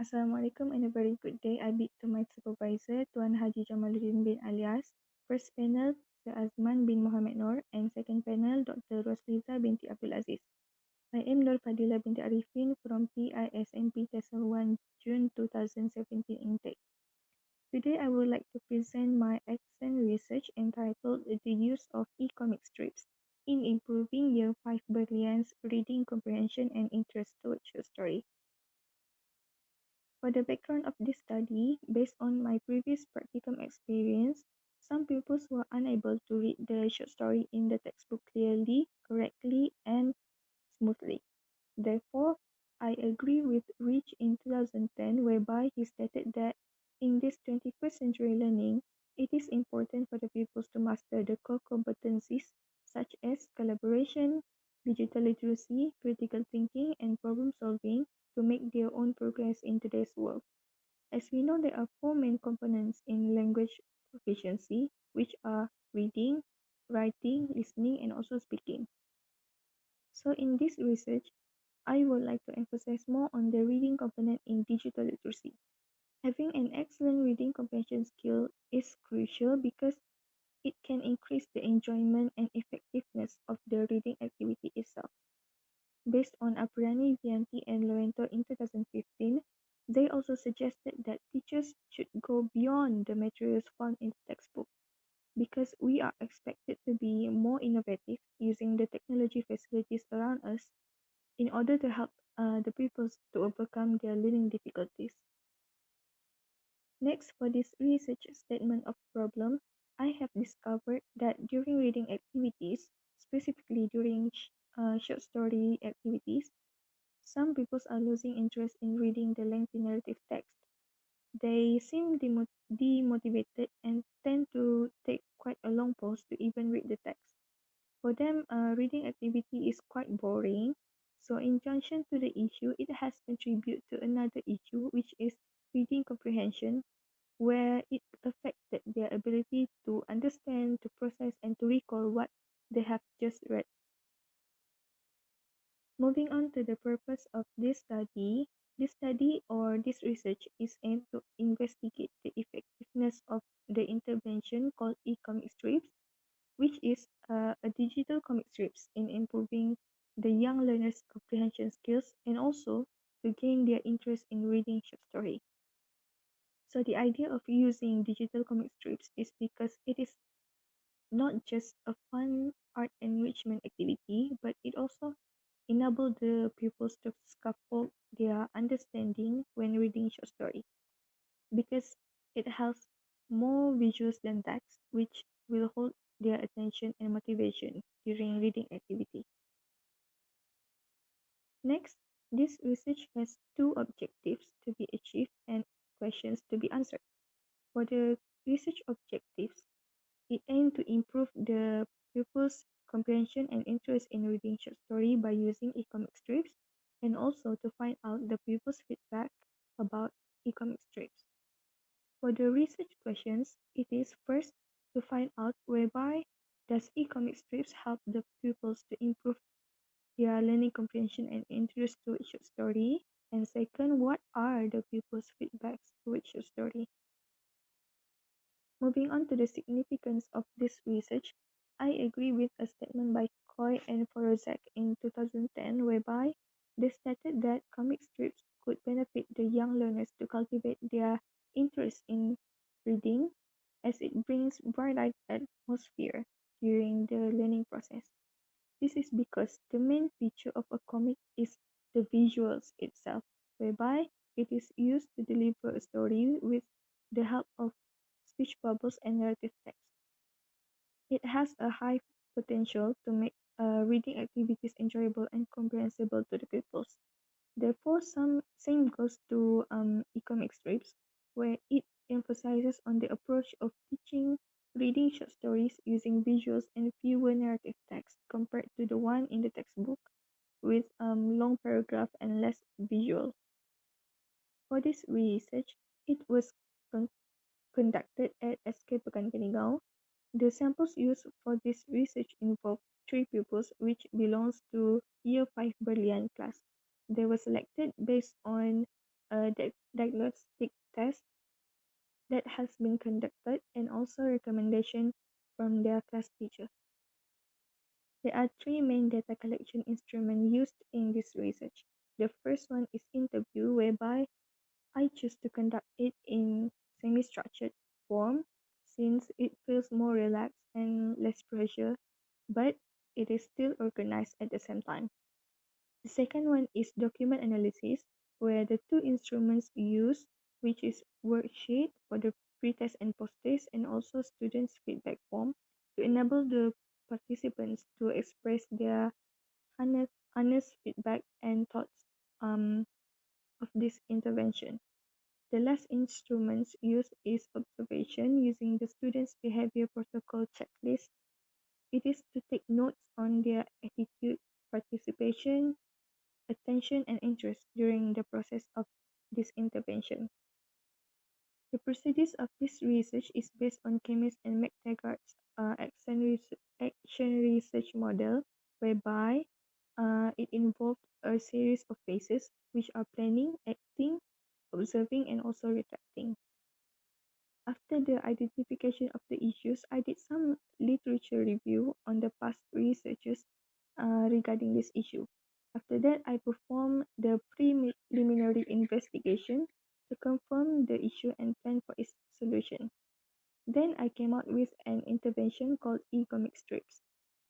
Assalamualaikum and a very good day. I bid to my supervisor, Tuan Haji Jamaluddin bin Alias. First panel, Sir Azman bin Muhammad Noor, and second panel, Dr. Rosliza binti Abdul Aziz. I am Nurfadhilah Arifin from PISMP TESOL 1 June 2017 intake. Today I would like to present my excellent research entitled The Use of E-Comic Strips in Improving Year 5 Berlian's Reading Comprehension and Interest Towards Short Story. For the background of this study, based on my previous practicum experience, some pupils were unable to read the short story in the textbook clearly, correctly, and smoothly. Therefore, I agree with Rich in 2010, whereby he stated that in this 21st century learning, it is important for the pupils to master the core competencies such as collaboration, digital literacy, critical thinking, and problem solving to make their own progress in today's world. As we know, there are four main components in language proficiency, which are reading, writing, listening, and also speaking. So in this research, I would like to emphasize more on the reading component in digital literacy. Having an excellent reading comprehension skill is crucial because it can increase the enjoyment and effectiveness of the reading activity itself. Based on Apriani, Vianti, and Lorenzo in 2015, they also suggested that teachers should go beyond the materials found in the textbook because we are expected to be more innovative using the technology facilities around us in order to help the pupils to overcome their learning difficulties. Next, for this research statement of problem, I have discovered that during reading activities, specifically during short story activities, some pupils are losing interest in reading the lengthy narrative text. They seem demotivated and tend to take quite a long pause to even read the text. For them, reading activity is quite boring. So in junction to the issue, it has contributed to another issue, which is reading comprehension, where it affected their ability to understand, to process, and to recall what they have just read. Moving on to the purpose of this study or this research is aimed to investigate the effectiveness of the intervention called e-comic strips, which is a digital comic strips in improving the young learners' comprehension skills and also to gain their interest in reading short story. So the idea of using digital comic strips is because it is not just a fun art enrichment activity, but it also enables the pupils to scaffold their understanding when reading short story because it has more visuals than text, which will hold their attention and motivation during reading activity. Next, this research has two objectives to be achieved and questions to be answered. For the research objectives, it aimed to improve the pupils' comprehension and interest in reading short story by using e-comic strips and also to find out the pupils' feedback about e-comic strips. For the research questions, it is first to find out whereby does e-comic strips help the pupils to improve their learning comprehension and interest to short story, and second, what are the pupils' feedbacks to short story. Moving on to the significance of this research, I agree with a statement by Coy and Forozek in 2010, whereby they stated that comic strips could benefit the young learners to cultivate their interest in reading, as it brings bright-eyed atmosphere during the learning process. This is because the main feature of a comic is the visuals itself, whereby it is used to deliver a story with the help of speech bubbles and narrative text. It has a high potential to make reading activities enjoyable and comprehensible to the pupils. Therefore, same goes to e-comic strips, where it emphasizes on the approach of teaching reading short stories using visuals and fewer narrative text compared to the one in the textbook with long paragraph and less visual. For this research, it was conducted at SK Pekan Keningau. The samples used for this research involved 3 pupils which belongs to Year 5 Berlian class. They were selected based on diagnostic test that has been conducted, and also recommendation from their class teacher. There are three main data collection instruments used in this research. The first one is interview, whereby I choose to conduct it in semi-structured form since it feels more relaxed and less pressure, but it is still organized at the same time. The second one is document analysis, where the two instruments used, which is worksheet for the pre-test and post-test, and also students' feedback form, to enable the participants to express their honest feedback and thoughts of this intervention. The last instruments used is observation using the students' behavior protocol checklist. It is to take notes on their attitude, participation, attention, and interest during the process of this intervention. The procedures of this research is based on chemist and McTaggart's action research model, whereby it involved a series of phases, which are planning, acting, observing, and also reflecting. After the identification of the issues, I did some literature review on the past researches regarding this issue. After that, I performed the preliminary investigation to confirm the issue and plan for its solution. Then I came out with an intervention called e-comic strips.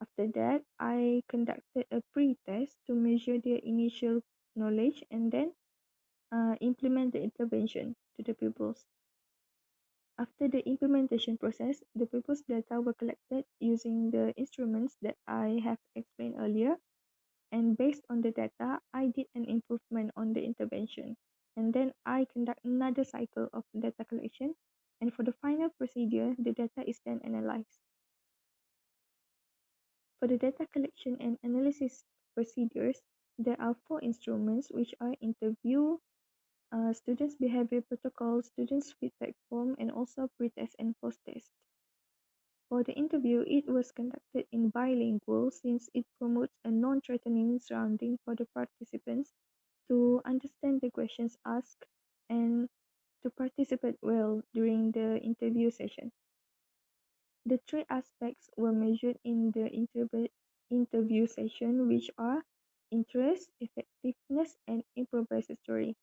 After that, I conducted a pre-test to measure their initial knowledge and then implement the intervention to the pupils. After the implementation process, the pupils' data were collected using the instruments that I have explained earlier. And based on the data, I did an improvement on the intervention. And then I conduct another cycle of data collection. And for the final procedure, the data is then analyzed. For the data collection and analysis procedures, there are four instruments, which are interview, students' behavior protocol, students' feedback form, and also pre-test and post-test. For the interview, it was conducted in bilingual since it promotes a non-threatening surrounding for the participants to understand the questions asked and to participate well during the interview session. The three aspects were measured in the interview session, which are interest, effectiveness, and improvisatory.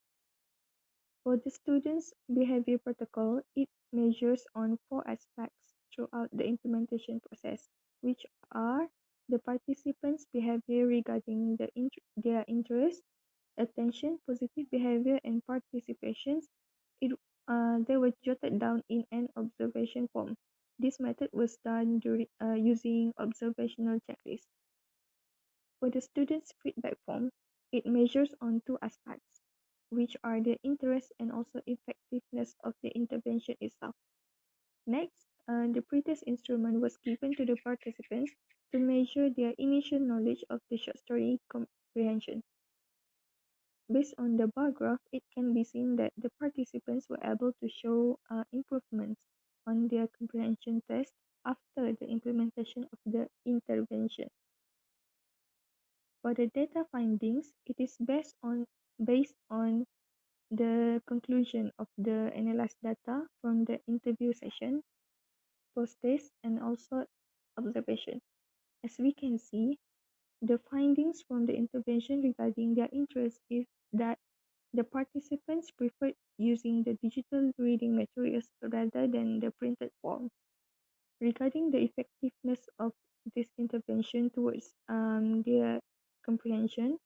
For the students' behavior protocol, it measures on four aspects throughout the implementation process, which are the participants' behavior regarding their interest, attention, positive behavior, and participations. They were jotted down in an observation form. This method was done using observational checklist. For the students' feedback form, it measures on two aspects, which are the interest and also effectiveness of the intervention itself. Next, the pretest instrument was given to the participants to measure their initial knowledge of the short story comprehension. Based on the bar graph, it can be seen that the participants were able to show improvements on their comprehension test after the implementation of the intervention. For the data findings, it is based on the conclusion of the analyzed data from the interview session, post-test, and also observation. As we can see, the findings from the intervention regarding their interest is that the participants preferred using the digital reading materials rather than the printed form. Regarding the effectiveness of this intervention towards their comprehension,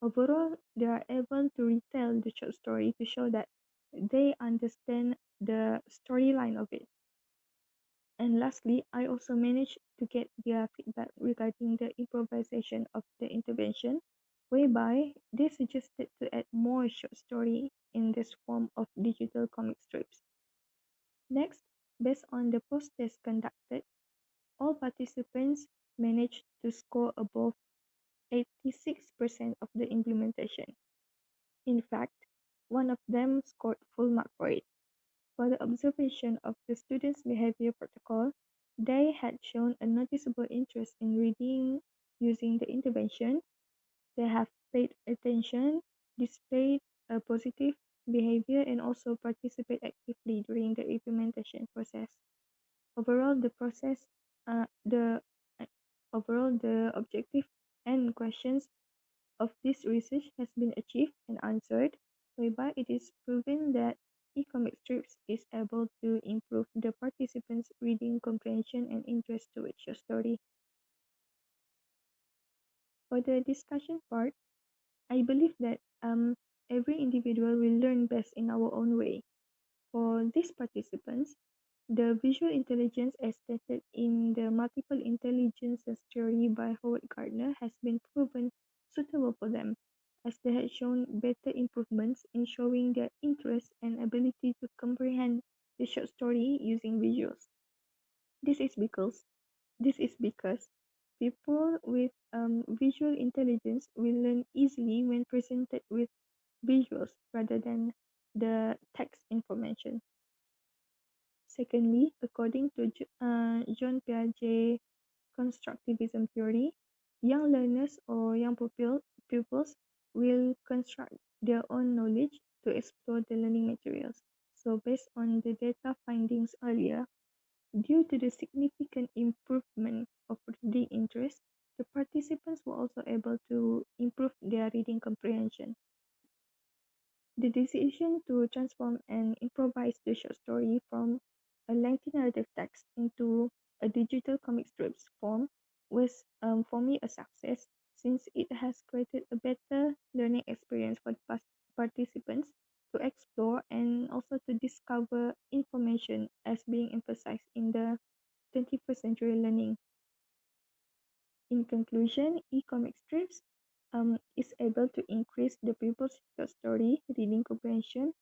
overall, they are able to retell the short story to show that they understand the storyline of it. And lastly, I also managed to get their feedback regarding the improvisation of the intervention, whereby they suggested to add more short story in this form of digital comic strips. Next, based on the post-test conducted, all participants managed to score above 86% of the implementation. In fact, one of them scored full mark for it. For the observation of the students' behavior protocol, they had shown a noticeable interest in reading using the intervention. They have paid attention, displayed a positive behavior, and also participate actively during the implementation process. Overall, the process, the uh, overall the objective and questions of this research has been achieved and answered, whereby it is proven that e-comic strips is able to improve the participants' reading comprehension and interest towards your story. For the discussion part, I believe that every individual will learn best in our own way. For these participants, the visual intelligence as stated in the multiple intelligences theory by Howard Gardner has been proven suitable for them, as they had shown better improvements in showing their interest and ability to comprehend the short story using visuals. This is because this is because people with visual intelligence will learn easily when presented with visuals rather than the text information. Secondly, according to John Piaget constructivism theory, young learners or young pupils will construct their own knowledge to explore the learning materials. So based on the data findings earlier, due to the significant improvement of reading interest, the participants were also able to improve their reading comprehension. The decision to transform and improvise the short story from a lengthy narrative text into a digital comic strips form was for me a success, since it has created a better learning experience for the participants to explore and also to discover information as being emphasized in the 21st century learning. In conclusion, e-comic strips is able to increase the pupils' short story reading comprehension,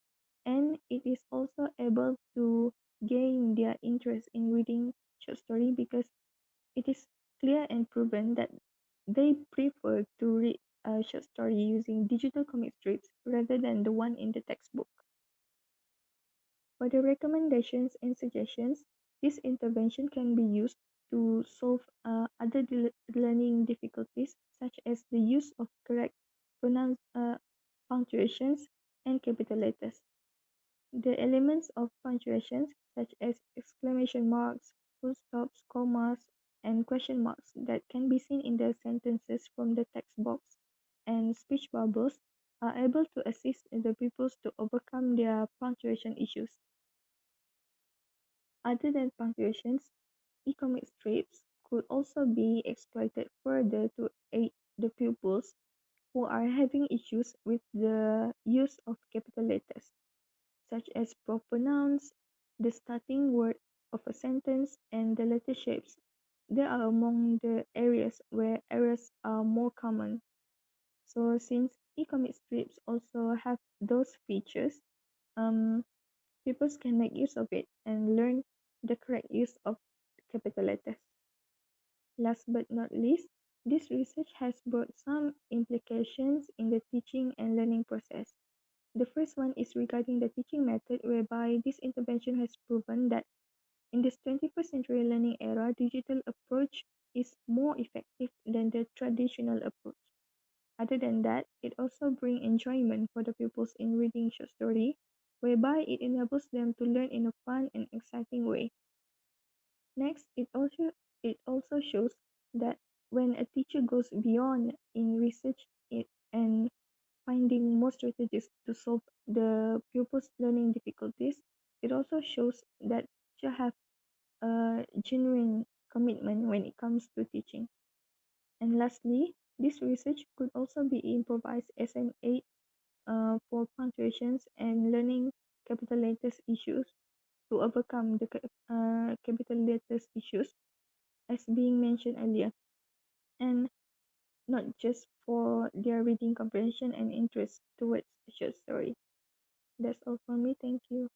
and it is also able to gain their interest in reading short story because it is clear and proven that they prefer to read a short story using digital comic strips rather than the one in the textbook. For the recommendations and suggestions, this intervention can be used to solve other learning difficulties, such as the use of correct punctuations and capital letters. The elements of punctuations, such as exclamation marks, full stops, commas, and question marks that can be seen in the sentences from the text box, and speech bubbles, are able to assist the pupils to overcome their punctuation issues. Other than punctuations, e-comic strips could also be exploited further to aid the pupils who are having issues with the use of capital letters, such as proper nouns, the starting word of a sentence, and the letter shapes. They are among the areas where errors are more common. So since e-comic strips also have those features, um, pupils can make use of it and learn the correct use of capital letters. Last but not least, this research has brought some implications in the teaching and learning process. The first one is regarding the teaching method, whereby this intervention has proven that in this 21st century learning era, digital approach is more effective than the traditional approach. Other than that, it also brings enjoyment for the pupils in reading short story, whereby it enables them to learn in a fun and exciting way. Next, it also shows that when a teacher goes beyond in research and finding more strategies to solve the pupils' learning difficulties, it also shows that you have a genuine commitment when it comes to teaching. And lastly, this research could also be improvised as an aid for punctuations and learning capital letters issues to overcome the capital letters issues as being mentioned earlier, and not just for their reading comprehension and interest towards a short story. That's all from me. Thank you.